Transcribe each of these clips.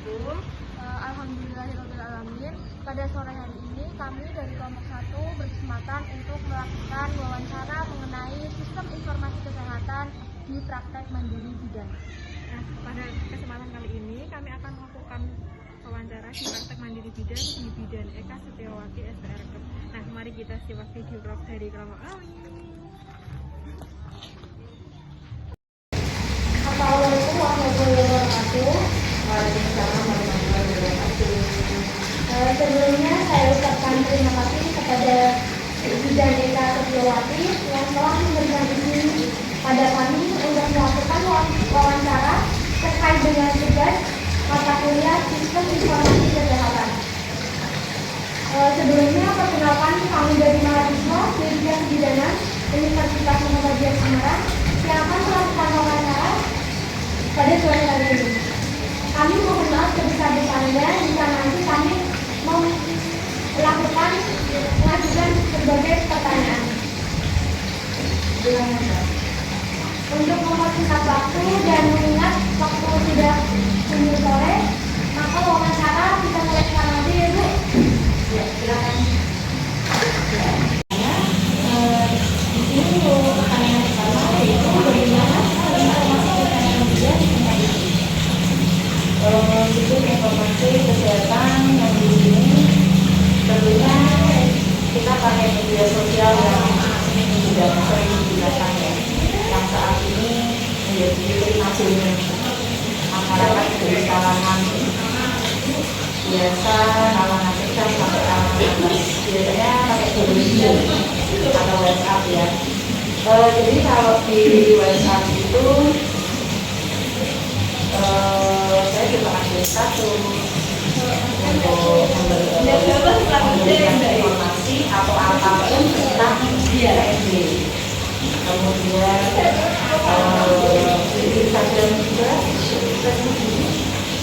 wabarakatuh. Alhamdulillahirrahmanirrahim. Pada sore hari ini kami dari kelompok 1 berkesempatan untuk melakukan wawancara mengenai sistem informasi kesehatan di praktek mandiri bidan. Nah, pada kesempatan kali ini kami akan melakukan wawancara di praktek mandiri bidan di Bidan Eka Setiawati SPRK. Nah, mari kita simak video vlog dari kelompok kami. Assalamualaikum warahmatullahi wabarakatuh. Waalaikumsalam warahmatullahi wabarakatuh. Sebelumnya saya ucapkan terima kasih kepada Bidan Eka Setiawati yang telah memberikan izin pada kami untuk melakukan wawancara terkait dengan tugas mata kuliah sistem informasi kesehatan. Sebelumnya perkenalkan, kami dari mahasiswa Jurusan Kebidanan Universitas Muhammadiyah Semarang yang akan melakukan wawancara pada sore hari ini. Kami mohon maaf sebesar-besarnya jika nanti kami mengajukan berbagai pertanyaan. Untuk mempersingkat waktu dan mengingat waktu sudah sumber sore, maka wawancara kita mulai sekarang aja ya Bu. Ya, silakan. Di sini untuk pertanyaan pertama yaitu bagaimana informasi kesehatan bidan sistem informasi kesehatan yang di sini tentunya kita pakai media sosial yang sudah sering digunakan ya, yang saat ini menjadi primadona masyarakat dari kalangan biasa, kalangan kecil sampai kalangan atas, biasanya pakai video atau WhatsApp ya. Jadi kalau di WhatsApp itu saya juga ambil satu untuk memberikan informasi atau apapun tentang PMD. Kemudian di Instagram juga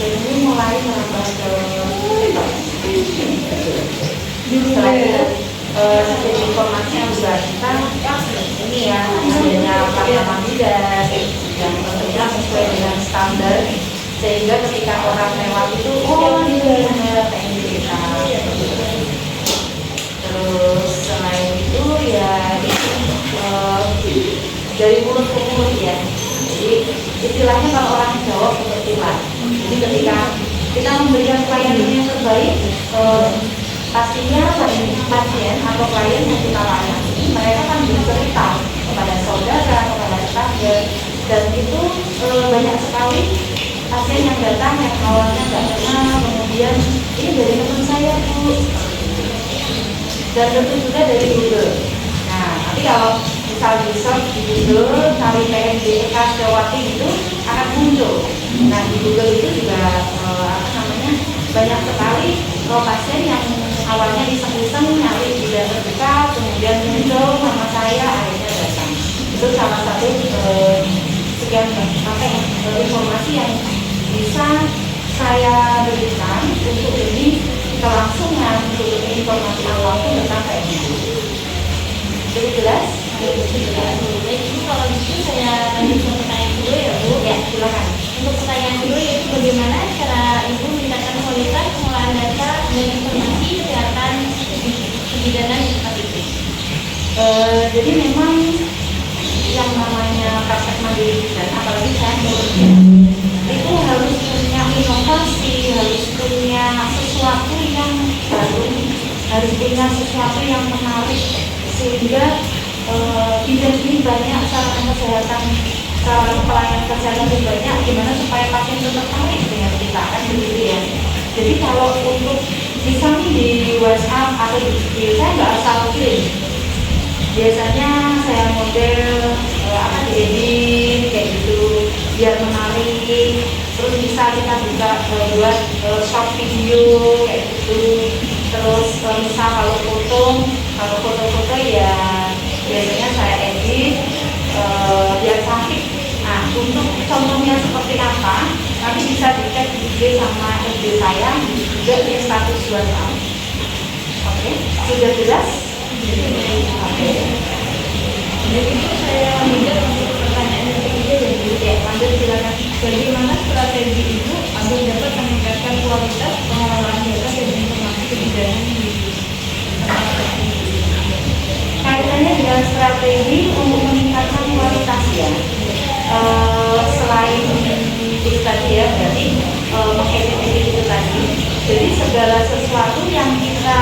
dan ini mulai merambah ke TikTok. Selain sistem informasi yang sudah kita ini ya, adanya platform bidan yang tentunya sesuai dengan standar, sehingga ketika orang lewat itu ada PMD kita. Terus selain itu ya dari mulut ke mulut ya. Jadi istilahnya kalau orang Jawa kebetulan. Jadi ketika kita memberikan pelayanan yang terbaik, pastinya pasien atau klien yang kita layani mereka kan bercerita kepada saudara, kepada tetangga, dan itu banyak sekali pasien yang datang yang awalnya nggak kenal, kemudian ini dari teman saya Bu, dan tentu juga dari Google. Nah, nanti kalau misal di search di Google cari PMD Eka Setiawati itu akan muncul. Nah, di Google itu juga banyak sekali pasien yang awalnya iseng-iseng nyari bidan terdekat, kemudian muncul nama saya, akhirnya datang. Itu salah satu sekian banyak informasi yang bisa saya berikan untuk ini kelangsungan untuk informasi apapun tentang PMD. Jadi jelas? Jadi kalau gitu saya lanjutkan pertanyaan dulu ya Bu. Ya, silakan. Untuk pertanyaan dulu yaitu bagaimana cara Ibu meningkatkan kualitas pengolahan data dan informasi kesehatan kebidanan di tempat itu? Jadi memang yang namanya praktek mandiri bidan, apalagi saya menurutnya itu harus punya inovasi, harus punya sesuatu yang baru, harus punya sesuatu yang menarik, sehingga bidan ini banyak sarana kesehatan, sarana pelayanan kesehatan lebih banyak, gimana supaya pasien itu tertarik dengan kita, kan begitu ya. Jadi kalau untuk misalnya di WhatsApp atau di saya nggak asal pilih, biasanya saya model diedit kayak gitu biar menarik, terus bisa kita juga buat short video kayak gitu. Terus misal kalau foto ya biasanya saya edit biar cantik. Nah, untuk contohnya seperti apa nanti bisa dicek di IG sama FB saya, juga di status WhatsApp. Oke, sudah jelas? Oke. Jadi itu saya lanjut untuk pertanyaan yang ketiga ya Bu. Ya, lanjut silakan. Bagaimana strategi Ibu agar dapat meningkatkan strategi untuk meningkatkan kualitas ya. Selain itu tadi ya, berarti mengedit itu tadi. Jadi segala sesuatu yang kita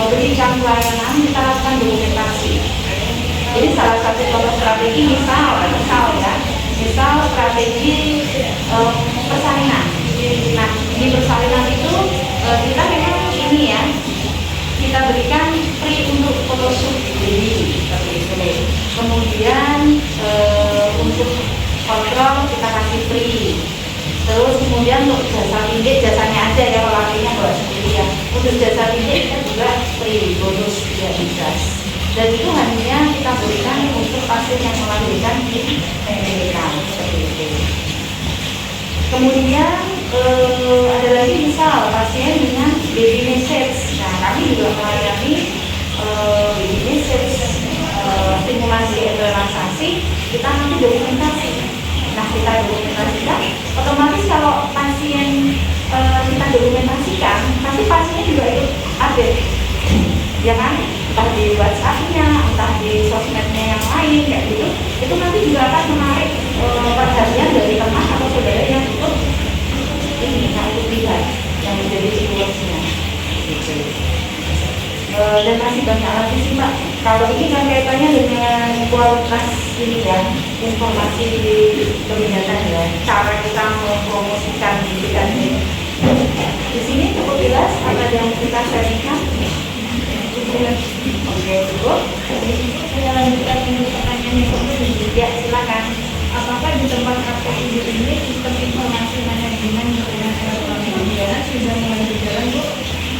berikan pelayanan kita lakukan dokumentasi. Jadi salah satu contoh strategi misal strategi persalinan. Nah di persalinan itu kita memang ini ya, kita berikan free untuk photoshoot jadi seperti itu. Kemudian untuk kontrol kita kasih free. Terus kemudian untuk jasa pindik, jasanya aja ya, kalau artinya buat sendiri ya. Untuk jasa pindik kita juga free, bonus ya bisa. Dan itu hanya kita berikan untuk pasien yang melahirkan di PMDK seperti itu. Kemudian ada lagi misal pasien dengan baby message. Nah kami juga melayani baby message, stimulasi relaksasi, kita nanti dokumentasi. Nah kita dokumentasikan, otomatis kalau pasien kita dokumentasikan, nanti pasiennya juga ikut update, ya kan? Entah di WhatsApp-nya, entah di sosmednya yang lain, kayak gitu. Itu nanti juga akan menarik perhatian dari teman atau saudara yang ikut ini, yang ikut lihat, yang menjadi viewersnya. Gitu. Dan masih banyak lagi sih Mbak. Kalau ini kan kaitannya dengan kualitas ini ya, informasi kebijakan ya, cara kita mempromosikan pendidikan ini. Di sini cukup jelas apa yang kita sharingkan. Oke, cukup. Saya lanjutkan ini pertanyaan yang kedua. Ya, silakan. Apakah di tempat praktek ibu ini sistem informasi manajemen dengan elektronik pembiayaan sudah mulai berjalan Bu?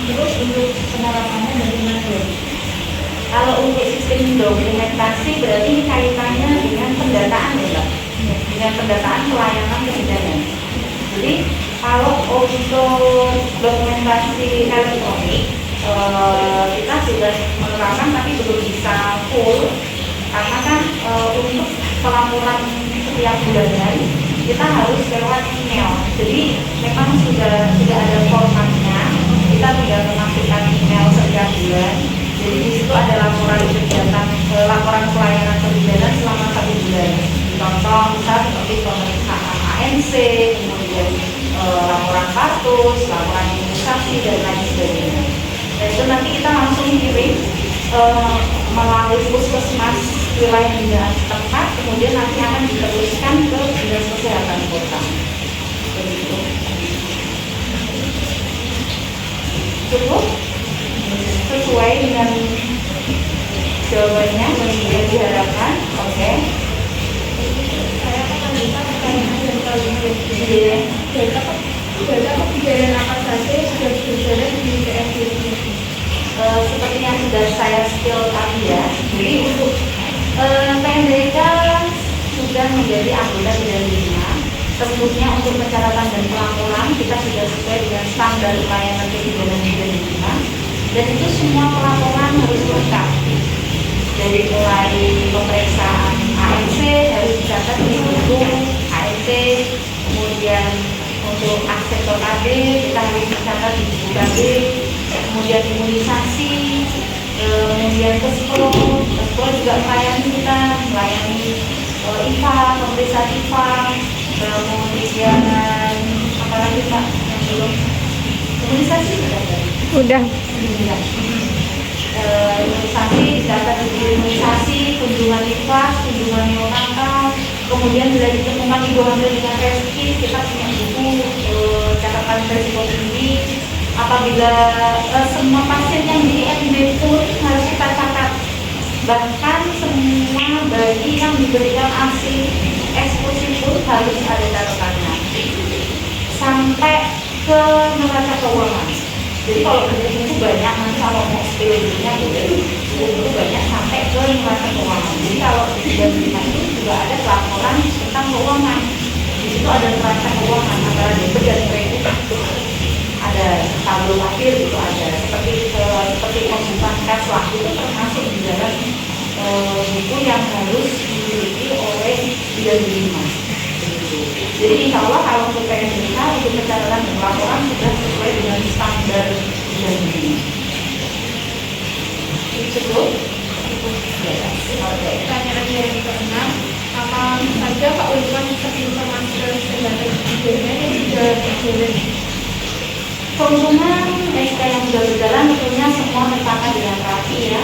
Terus untuk penerapannya bagaimana Bu? Kalau untuk sistem dokumentasi berarti ini kaitannya dengan pendataan ya Mbak? Dengan pendataan pelayanan kebijakan. Jadi kalau untuk dokumentasi elektronik kita sudah menerapkan tapi belum bisa full karena kan untuk pelaporan setiap bulannya kita harus lewat email. Jadi memang sudah ada formatnya, kita tinggal memasukkan email setiap bulan. Jadi di situ ada laporan kegiatan, laporan pelayanan kebijakan selama 1 bulan. Contoh misal seperti pemeriksaan ANC, kemudian laporan status, laporan imunisasi dan lain sebagainya. Dan itu nanti kita langsung kirim melalui puskesmas wilayah binaan setempat, kemudian nanti akan diteruskan ke dinas kesehatan kota. Begitu. Cukup sesuai dengan jawabannya yang diharapkan. Oke. Saya akan minta pertanyaan yang kali ini. Iya. Data kebijakan apa saja yang sudah berjalan di PMDK? Seperti yang sudah saya spill tadi ya. Jadi untuk PMDK sudah menjadi anggota Bidang 5. Tentunya untuk pencatatan dan pelaporan kita sudah sesuai dengan standar pelayanan kebijakan Bidang 5. Dan itu semua pelaporan harus lengkap. Dari mulai pemeriksaan ANC harus dicatat di buku ANC, kemudian untuk akses KB kita harus mencatat di buku KB, kemudian imunisasi, kemudian kesekolah juga melayani kita, melayani IFA, pemeriksaan IFA, kemudian apa lagi Pak yang belum imunisasi sudah. Imunisasi, data di imunisasi, kunjungan IFAS, kunjungan neonatal, kemudian bila ditemukan ibu hamil dengan resiko, kita punya buku catatan resiko tinggi. Apabila semua pasien yang di IMD pun harus kita catat, bahkan semua bayi yang diberikan ASI eksklusif pun harus ada catatannya, sampai ke neraca keuangan. Jadi kalau buku banyak, nanti kalau mau spill-nya buku banyak sampai ke neraca keuangan. Jadi kalau di Bidang 5 itu juga ada laporan tentang keuangan. Di situ ada neraca keuangan antara debit dan kredit. Ada tabel akhir gitu, ada seperti pembukaan cash lah, itu termasuk di dalam buku yang harus dimiliki oleh Bidang 5. Jadi insya Allah kalau untuk PMDK untuk pencatatan dan laporan sudah sesuai dengan standar Bidang 5. Cukup. Pertanyaan yang keenam, apa saja keunikan seperti informasi dan data bidannya yang sudah berjalan? Keuntungan SK yang sudah berjalan tentunya semua tertata dengan rapi ya.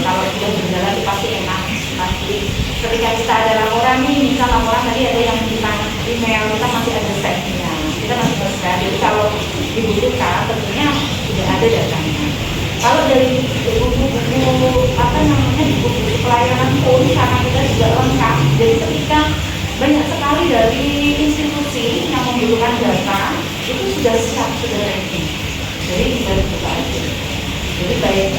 Kalau sudah berjalan itu pasti enak. Pasti ketika kita ada laporan nih, misal laporan tadi ada yang kita email, kita masih ada setnya, kita masih bersedia. Jadi kalau dibutuhkan tentunya sudah ada datanya. Kalau dari buku-buku buku-buku pelayanan pun karena kita juga lengkap. Jadi ketika banyak sekali dari institusi yang membutuhkan data itu sudah siap, sudah ready. Jadi bisa dibuka aja. Jadi baik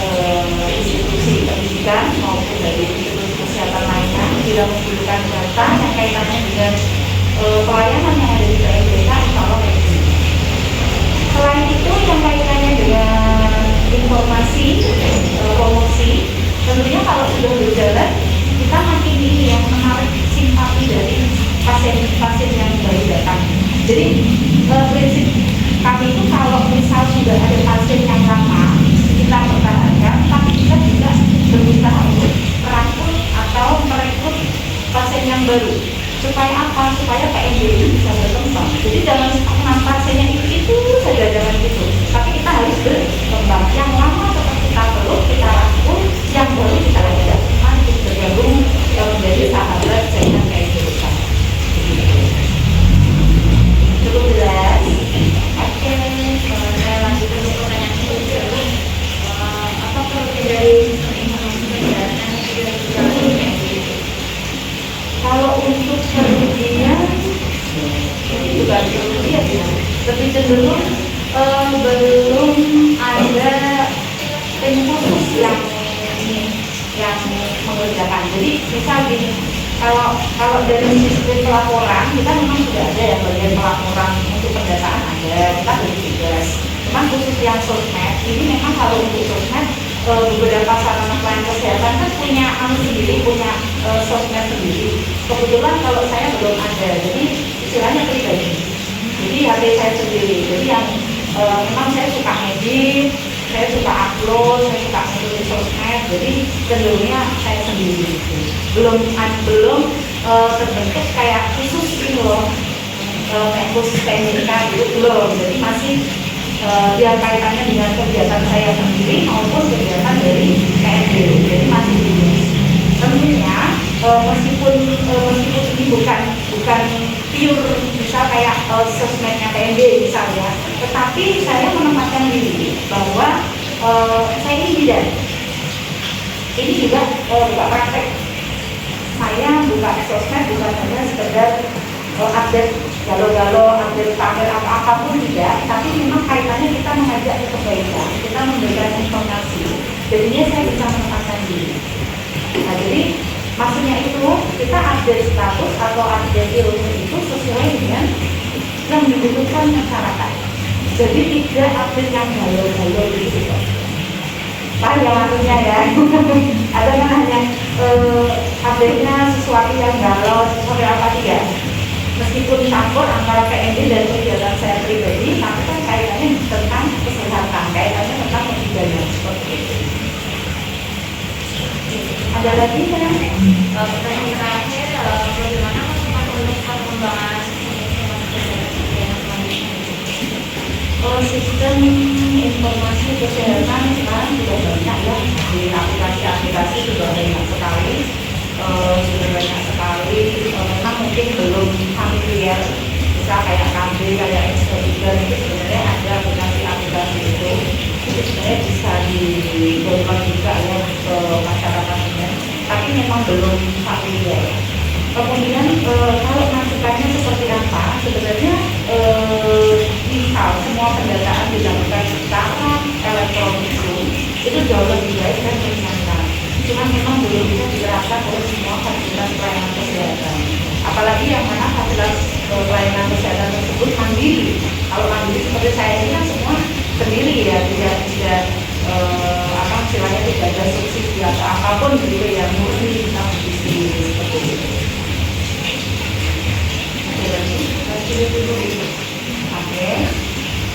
institusi pendidikan maupun dari institusi kesehatan lainnya bila membutuhkan data yang kaitannya dengan pelayanan yang ada di PMDK, insya Allah ready. Selain itu yang kaitannya dengan informasi, promosi, tentunya kalau sudah berjalan kita makin ini yang menarik simpati dari pasien-pasien yang baru datang. Jadi prinsip kami itu kalau misal sudah ada pasien yang lama kita pertahankan, tapi kita juga berusaha untuk merangkul atau merekrut pasien yang baru. Supaya apa? Supaya PMD itu bisa berkembang. Jadi jangan stagnan pasiennya itu saja, jangan gitu. Tapi kita harus berkembang. Yang lama tetap kita perlu, kita rangkul, yang baru kita ajak untuk bergabung menjadi sahabat jaringan PMD kita. Cukup jelas? Oke, saya lanjut untuk pertanyaan kedua. Apa perlu dari informasi perjalanan yang sudah berjalan? Kalau untuk kerugian ini juga kerugian ya, lebih cenderung belum ada tim khusus yang mengerjakan. Jadi misal gini, kalau dari sistem pelaporan kita memang sudah ada ya bagian pelaporan untuk pendataan ada, kita beri tugas. Cuman khusus yang sosmed ini memang kalau untuk sosmed beberapa sarana pelayanan kesehatan kan punya sendiri, punya sosmed sendiri. Kebetulan kalau saya belum ada, jadi istilahnya pribadi. Jadi HP saya sendiri. Jadi yang memang saya suka edit, saya suka upload, saya suka menulis sosmed. Jadi cenderungnya saya sendiri. Belum terbentuk kayak khusus ini loh, khusus PMDK gitu belum. Jadi masih yang kaitannya dengan kegiatan saya sendiri maupun kegiatan dari PMD. Jadi masih ini. Tentunya meskipun ini bukan pure misal kayak sosmednya PMD misalnya, tetapi saya menempatkan diri bahwa saya ini bidan. Ini juga buka praktek. Saya buka sosmed bukan hanya sekedar update galau-galau, update pamer apapun tidak, tapi memang kaitannya kita mengajak ke kebaikan, kita memberikan informasi. Jadinya saya bisa menempatkan diri. Nah, jadi maksudnya itu kita update status atau update ilmu itu sesuai dengan yang dibutuhkan masyarakat. Jadi tidak update yang galau-galau gitu. Paham ya maksudnya ya? Ada kan hanya update-nya sesuatu yang galau, sesuatu apa tidak? Meskipun campur antara PMD dan kegiatan saya pribadi, tapi kan kaitannya tentang kesehatan, kaitannya tentang pendidikan seperti itu. Ada lagi kan? Pertanyaan terakhir, bagaimana untuk perkembangan sistem informasi kesehatan sekarang sudah banyak ya, di aplikasi-aplikasi sudah banyak sekali. Memang mungkin belum familiar, misal kayak KB, kayak X-Medical itu sebenarnya ada aplikasi-aplikasi itu sebenarnya bisa didownload juga ya ke masyarakat, tapi memang belum familiar. Kemudian kalau masukannya seperti apa, sebenarnya misal semua pendataan dilakukan secara elektronik itu jauh lebih baik dan meringankan. Cuma memang belum bisa diterapkan oleh semua fasilitas pelayanan kesehatan. Apalagi yang mana fasilitas pelayanan kesehatan tersebut mandiri. Kalau mandiri seperti saya ini kan semua sendiri ya, tidak istilahnya tidak ada subsidi atau apapun gitu yang murni kita sendiri seperti itu. Oke.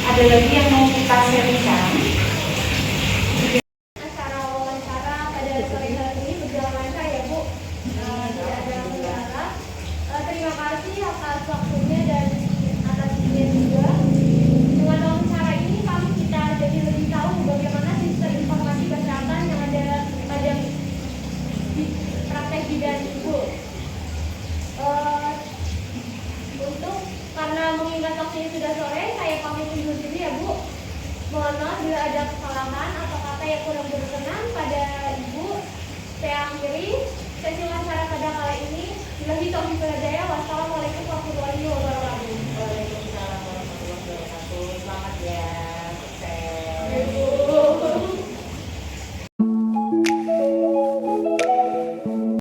Ada lagi yang mau kita sharingkan? Acara wawancara pada sore hari Mohon maaf bila ada kesalahan atau kata yang kurang berkenan pada Ibu. Saya akhiri sesi wawancara pada